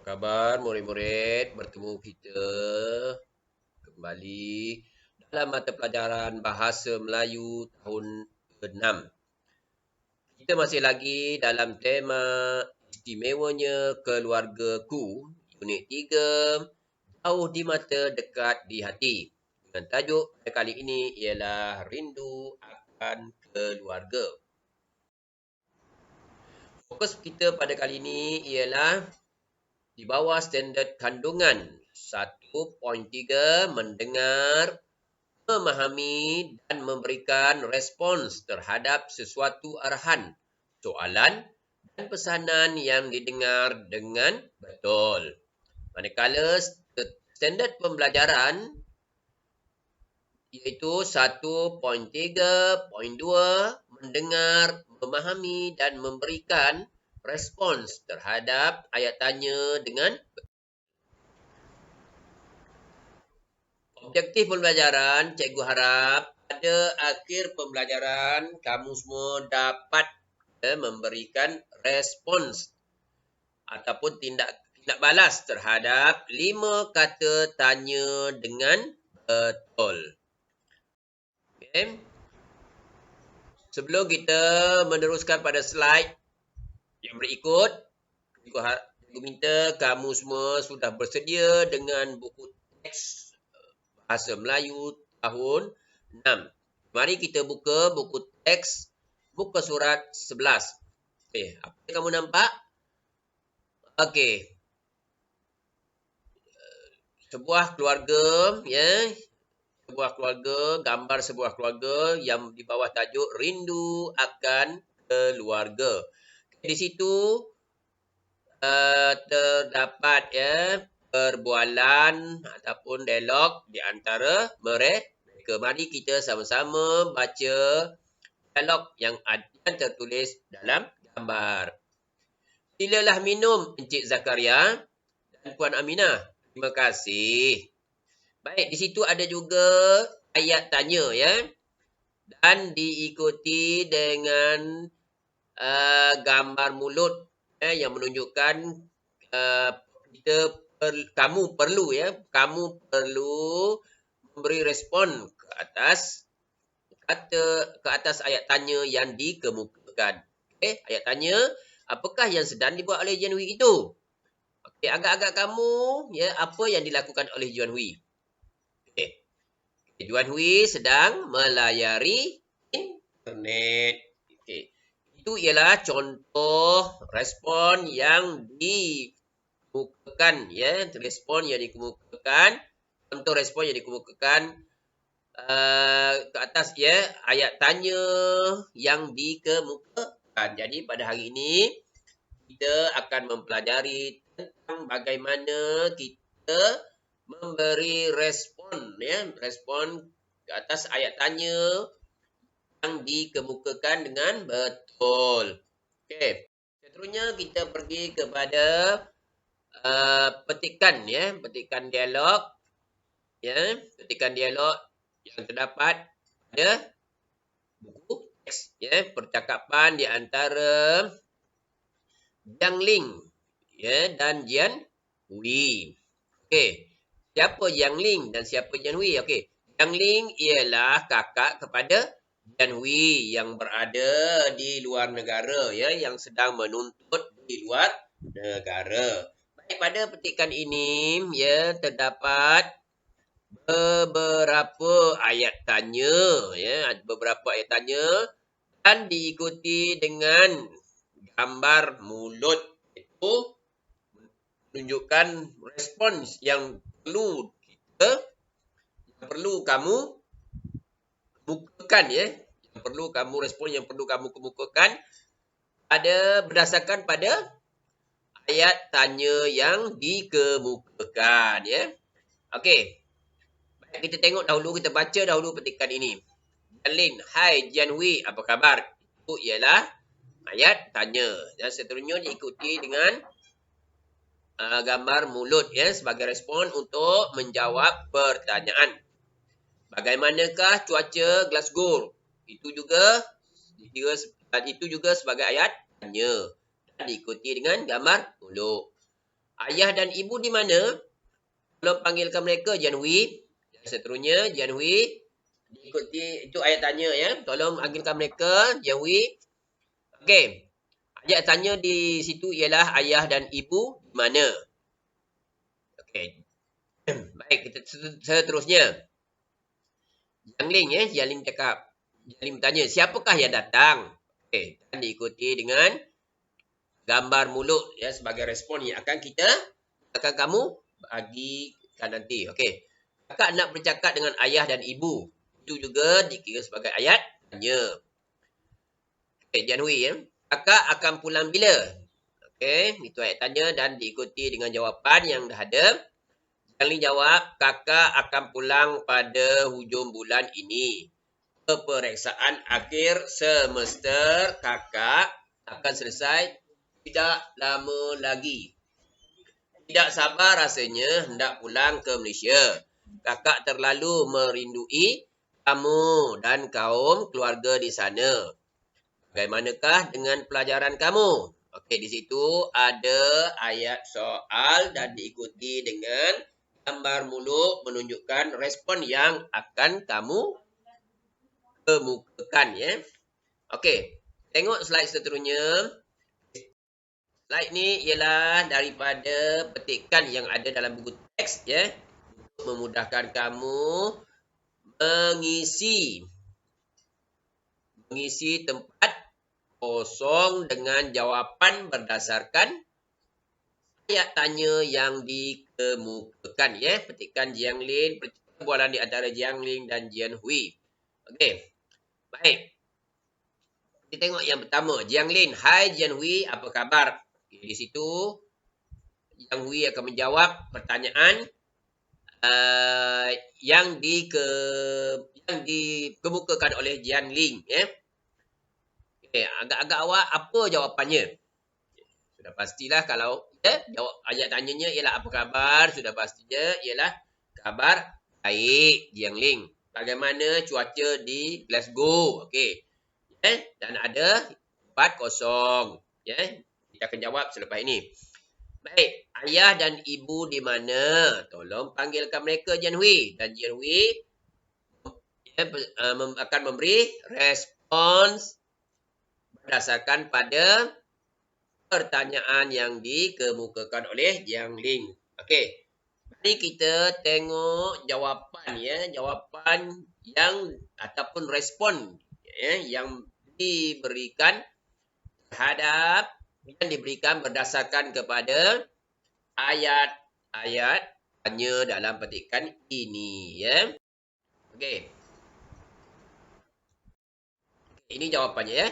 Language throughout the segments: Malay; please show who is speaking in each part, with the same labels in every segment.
Speaker 1: Khabar murid-murid? Bertemu kita kembali dalam mata pelajaran Bahasa Melayu tahun ke-6. Kita masih lagi dalam tema istimewanya keluargaku, unit 3, jauh di mata dekat di hati. Dengan tajuk pada kali ini ialah rindu akan keluarga. Fokus kita pada kali ini ialah di bawah standard kandungan 1.3 mendengar, memahami dan memberikan respons terhadap sesuatu arahan, soalan dan pesanan yang didengar dengan betul. Manakala standard pembelajaran iaitu 1.3.2 mendengar, memahami dan memberikan respons terhadap ayat tanya dengan objektif pembelajaran. Cikgu harap pada akhir pembelajaran kamu semua dapat memberikan respons ataupun tindak balas terhadap 5 kata tanya dengan betul. Okay. Sebelum kita meneruskan pada slide yang berikut, cikgu minta kamu semua sudah bersedia dengan buku teks Bahasa Melayu tahun 6. Mari kita buka buku teks muka surat 11. Okey, apa yang kamu nampak? Okey. Sebuah keluarga, ya. Sebuah keluarga, gambar sebuah keluarga yang di bawah tajuk rindu akan keluarga. Di situ terdapat ya perbualan ataupun dialog di antara mereka. Mari kita sama-sama baca dialog yang tertulis dalam gambar. Silalah minum Encik Zakaria dan Puan Aminah. Terima kasih. Baik, di situ ada juga ayat tanya ya. Dan diikuti dengan gambar mulut yang menunjukkan kamu perlu memberi respon ke atas ayat tanya yang dikemukakan. Okey, ayat tanya, apakah yang sedang dibuat oleh Jian Hui itu? Okey, agak-agak kamu ya, apa yang dilakukan oleh Jian Hui? Okey. Jian Hui sedang melayari internet. Okey. Itu ialah contoh respon yang dikemukakan ya, contoh respon yang dikemukakan ke atas ya ayat tanya yang dikemukakan. Jadi pada hari ini kita akan mempelajari tentang bagaimana kita memberi respon ke atas ayat tanya yang dikemukakan dengan betul. Okey. Seterusnya kita pergi kepada petikan dialog ya, petikan dialog yang terdapat pada buku teks ya, percakapan di antara Jiang Ling ya dan Jian Hui. Okey. Siapa Jiang Ling dan siapa Jian Hui? Okey. Jiang Ling ialah kakak kepada Jian Hui yang berada di luar negara ya, yang sedang menuntut di luar negara. Baik, pada petikan ini ya terdapat beberapa ayat tanya ya, dan diikuti dengan gambar mulut. Itu menunjukkan respons yang perlu kamu kemukakan ya, yang perlu kamu kemukakan berdasarkan pada ayat tanya yang dikemukakan ya. Okey. Baik, kita tengok dahulu, kita baca dahulu petikan ini. Jian Ling, hai Jian Hui, apa khabar? Itu ialah ayat tanya. Dan seterusnya diikuti dengan gambar mulut ya sebagai respon untuk menjawab pertanyaan. Bagaimanakah cuaca Glasgow? Itu juga sebagai ayat tanya. Dan diikuti dengan gambar mulut. Ayah dan ibu di mana? Tolong panggilkan mereka, Jian Hui. Seterusnya, Jian Hui. Diikuti, itu ayat tanya ya. Tolong panggilkan mereka, Jian Hui. Okey. Ayat tanya di situ ialah ayah dan ibu di mana? Okey. Baik, kita seterusnya. Jiang Ling ya, Jiang Ling cakap. Jiang Ling bertanya, siapakah yang datang? Okey, dan diikuti dengan gambar mulut ya sebagai respon yang akan kamu bagikan nanti. Okey. Kakak nak bercakap dengan ayah dan ibu. Itu juga dikira sebagai ayat tanya. Okey, Jian Hui ya. Kakak akan pulang bila? Okey, itu ayat tanya dan diikuti dengan jawapan yang dah ada. Jiang Ling jawab, kakak akan pulang pada hujung bulan ini. Peperiksaan akhir semester kakak akan selesai tidak lama lagi. Tidak sabar rasanya hendak pulang ke Malaysia. Kakak terlalu merindui kamu dan kaum keluarga di sana. Bagaimanakah dengan pelajaran kamu? Okey, di situ ada ayat soal dan diikuti dengan gambar mulut menunjukkan respon yang akan kamu kemukakan ya. Okey, tengok slide seterusnya. Slide ni ialah daripada petikan yang ada dalam buku teks ya, untuk memudahkan kamu mengisi tempat kosong dengan jawapan berdasarkan ayat tanya yang dikemukakan ya. Petikan Jiang Ling, perbualan di antara Jiang Ling dan Jian Hui. Okey. Baik. Kita tengok yang pertama, Jiang Ling, hai Jian Hui, apa khabar? Okay, di situ Jiang Hui akan menjawab pertanyaan yang dikemukakan oleh Jiang Ling ya. Okay, agak-agak awak apa jawapannya? Sudah pastilah kalau jawab ayat tanyanya ialah apa khabar, sudah pastinya ialah khabar baik Jiang Ling. Bagaimana cuaca di Glasgow? Okey. Dan ada tempat kosong. Dia akan jawab selepas ini. Baik, ayah dan ibu di mana? Tolong panggilkan mereka Jian Hui. Dan Jian Hui akan memberi respons berdasarkan pada pertanyaan yang dikemukakan oleh Jiang Ling. Okey. Mari kita tengok jawapan ya, jawapan yang ataupun respon ya, yang diberikan terhadap yang diberikan berdasarkan kepada ayat-ayat tanya dalam petikan ini ya. Okey. Ini jawapannya ya.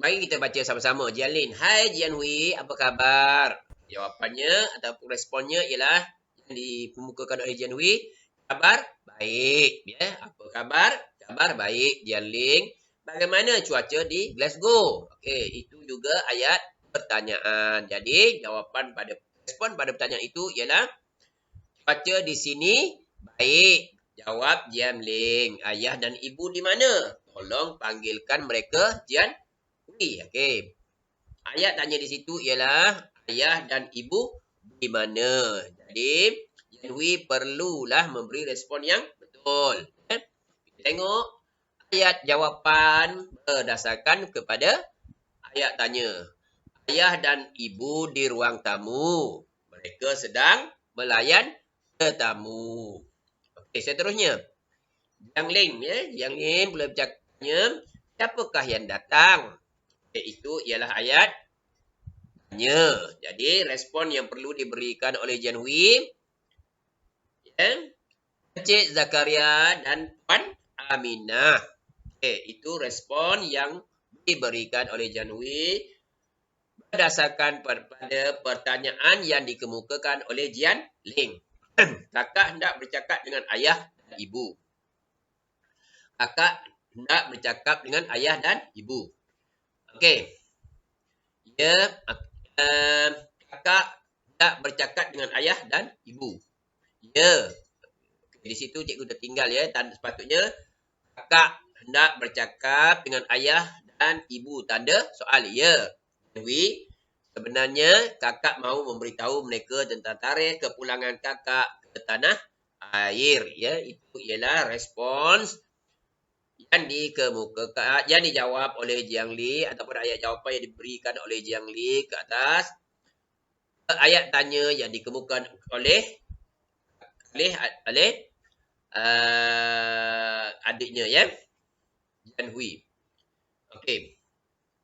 Speaker 1: Mari kita baca sama-sama. Jian Lin, hai Jian Hui, apa khabar? Jawapannya ataupun responnya ialah yang dikemukakan oleh Jian Hui, kabar baik ya. Apa khabar? Kabar baik Jian Ling. Bagaimana cuaca di Glasgow? Okey, itu juga ayat pertanyaan. Jadi, jawapan pada respon pada pertanyaan itu ialah cuaca di sini baik. Jawab Jian Ling. Ayah dan ibu di mana? Tolong panggilkan mereka Jian Hui. Okey. Ayat tanya di situ ialah ayah dan ibu di mana? Jadi, Jian Hui perlulah memberi respon yang betul. Kita tengok ayat jawapan berdasarkan kepada ayat tanya. Ayah dan ibu di ruang tamu. Mereka sedang melayan tetamu. Okey, seterusnya. Jiang Ling ya, Jiang Ling boleh bercakapnya, siapakah yang datang? Itu ialah ayat tanya. Jadi respon yang perlu diberikan oleh Jian Hui ya, Encik Zakaria dan Puan Aminah. Itu respon yang diberikan oleh Jian Hui berdasarkan pada pertanyaan yang dikemukakan oleh Jian Ling. Kakak hendak bercakap dengan ayah dan ibu. Kakak hendak bercakap dengan ayah dan ibu. Okey. Ya, kakak hendak bercakap dengan ayah dan ibu. Ya. Di situ cikgu tertinggal ya. Tanda sepatutnya kakak hendak bercakap dengan ayah dan ibu. Tanda soal ya. Hui. Sebenarnya kakak mahu memberitahu mereka tentang tarikh kepulangan kakak ke tanah air. Ya, itu ialah respons yang dikemukakan, yang dijawab oleh Jiang Li ataupun ayat jawapan yang diberikan oleh Jiang Li ke atas ayat tanya yang dikemukakan oleh oleh oleh adiknya ya, Jian Hui. Okey.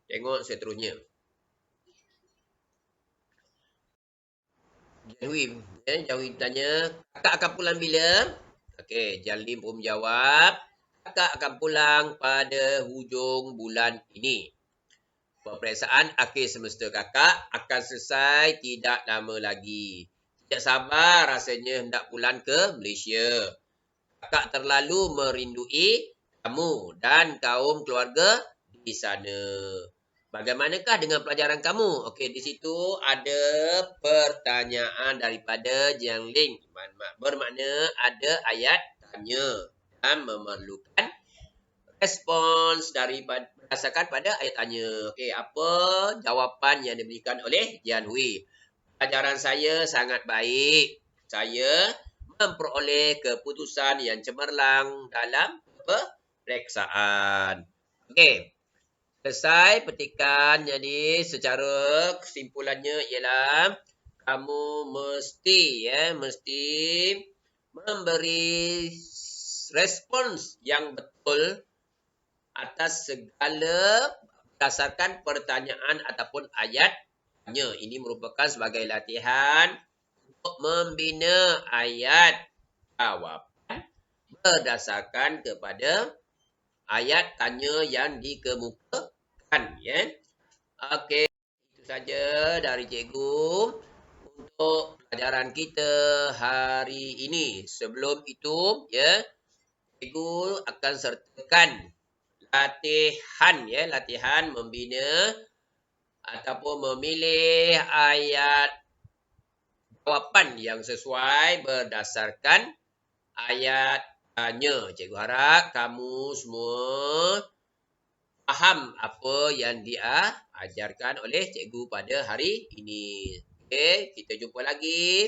Speaker 1: Tengok seterusnya. Jian Hui, Jian Hui tanya, kakak akan pulang bila? Okey, Jian Lim pun menjawab, kakak akan pulang pada hujung bulan ini. Peperiksaan akhir semester kakak akan selesai tidak lama lagi. Tidak sabar rasanya hendak pulang ke Malaysia. Kakak terlalu merindui kamu dan kaum keluarga di sana. Bagaimanakah dengan pelajaran kamu? Okey, di situ ada pertanyaan daripada Jiang Ling. Bermakna ada ayat tanya dan memerlukan respons daripada berdasarkan pada ayat tanya. Okey, apa jawapan yang diberikan oleh Jian Hui? Pelajaran saya sangat baik. Saya memperoleh keputusan yang cemerlang dalam peperiksaan. Okey. Selesai petikan. Jadi secara kesimpulannya ialah kamu mesti memberi respons yang betul atas segala berdasarkan pertanyaan ataupun ayat tanya. Ini merupakan sebagai latihan untuk membina ayat jawapan berdasarkan kepada ayat tanya yang dikemukakan. Ya. Okey, itu saja dari cikgu untuk pelajaran kita hari ini. Sebelum itu, ya, cikgu akan sertakan latihan membina ataupun memilih ayat jawapan yang sesuai berdasarkan ayat tanya. Cikgu harap kamu semua faham apa yang diajarkan oleh cikgu pada hari ini. Okey, kita jumpa lagi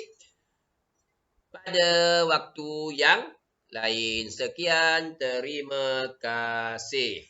Speaker 1: pada waktu yang lain. Sekian, terima kasih.